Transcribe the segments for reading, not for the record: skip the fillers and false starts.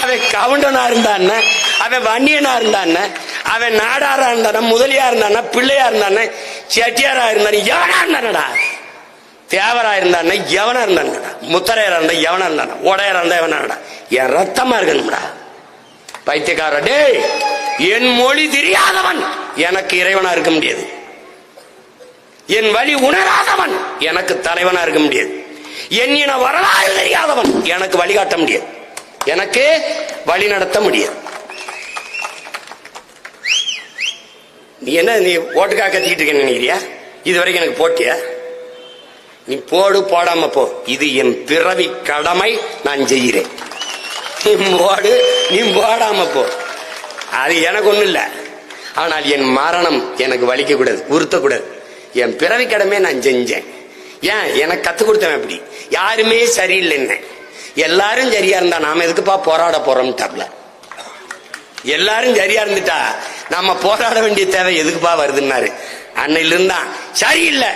அவன் கவுண்டனா இருந்தான், அவன் வன்னியனா இருந்தான், அவன் நாடாரா இருந்தான, முதலியா இருந்தான, பிள்ளையா இருந்தான, செட்டியாரா இருந்தான, எவனா இருந்தானடா, தேவரா இருந்தான எவனா இருந்தானடா, முத்தரையரா இருந்தா எவனா இருந்தான, உடையரா இருந்தா எவனாடா, என் ரத்தமா இருக்கணும்டா. பைத்தியக்கார டே, என் மொழி தெரியாதவன் எனக்கு இறைவனா இருக்க முடியாது. என் வழி உணராதவன் எனக்கு தலைவனா இருக்க முடியாது. என் இன வரலாறு தெரியாதவன் எனக்கு வழிகாட்ட முடியாது, எனக்கு வழி நடத்த முடியாது. நீ என்ன நீ ஓட்டுக்காக கத்திக்கிட்டு இருக்க நினைக்கிறியா? இது வரைக்கும் எனக்கு போட்டியா? நீ போடு, போடாம போ, இது என் பிறவி கடமை, நான் செய்கிறேன். நீ போடு, நீ போடாம போ, அது எனக்கு ஒண்ணு இல்ல. ஆனால் என் மரணம் எனக்கு வலிக்க கூடாது, உறுத்தக்கூடாது. என் பிறவி கடமை நான் செஞ்சேன். ஏன் எனக்கு கத்து கொடுத்தவன் அப்படி. யாருமே சரியில்லைன்னு, எல்லாரும் சரியா இருந்தா நாம எதுக்குப்பா போராட போறோம்ட்டாப்ல. எல்லாரும் சரியா இருந்துட்டா நாம போராட வேண்டிய தேவை எதுக்குப்பா வருதுன்னாரு. அன்னையில இருந்தா சரியில்லை,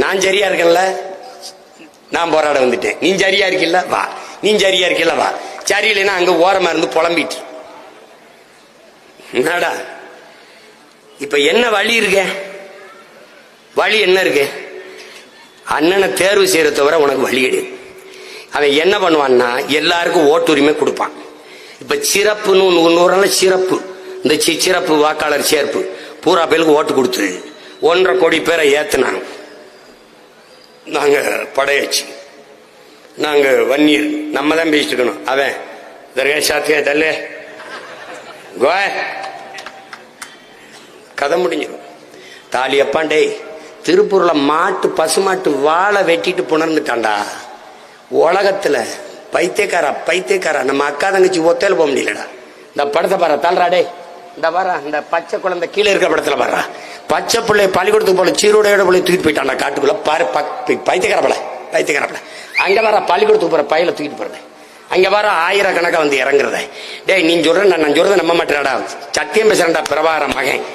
நான் சரியா இருக்கேன்ல, நான் போராட வந்துட்டேன். நீ சரியா இருக்கில்ல வா, நீ சரியா இருக்கில்ல வா. சரியில்லைன்னா அங்க ஓரமா இருந்து புலம்பிட்டு என்னடா. இப்ப என்ன வழி இருக்க? வழி என்ன இருக்கு? அண்ணனை தேர்வு செய்யற தவிர உனக்கு வழி கிடையாது. அவன் என்ன பண்ணுவான்னா எல்லாருக்கும் ஓட்டுரிமை கொடுப்பான். இப்ப சிறப்புன்னு ஒன்னு சிறப்பு, இந்த சிறப்பு வாக்காளர் சேர்ப்பு பூரா பேருக்கு ஓட்டு கொடுத்து 1.5 கோடி பேரை ஏத்துனாங்க. நாங்க படையாச்சு, நாங்க வன்னியர், நம்ம தான் பேசிட்டு இருக்கணும். அவன் தர்கேஷாத்தியா தல்லே கோய் கதை முடிஞ்சிடும். தாலி அப்பாண்டே திருப்பூர்ல மாட்டு பசுமாட்டு வாழை வெட்டிட்டு புணர்ந்துட்டான்டா. உலகத்துல பைத்தியக்காரா நம்ம அக்கா தங்கச்சி ஒத்தையில போக முடியலடா. இந்த படத்தை பாரு, தாழ்றாடே, இந்த பாரா, இந்த பச்சை குழந்தை கீழே இருக்கிற படத்துல பாரா, பச்சை பிள்ளை பள்ளிக்கூடத்துக்கு போல சீரோடையோட போல தூக்கிட்டு போயிட்டான்டா காட்டுக்குள்ள. பாரு பைத்தியக்கார பல அங்க வர பள்ளிக்கூடத்துக்கு போற பையில தூக்கிட்டு போறது, அங்க வர ஆயிரக்கணக்கா வந்து இறங்குறத. டேய் நீ சொல்ற நான் சொல்றத நம்ப மாட்டேன்டா, சத்தியம் பேசுறேன்டா பிரபாகர மகன்.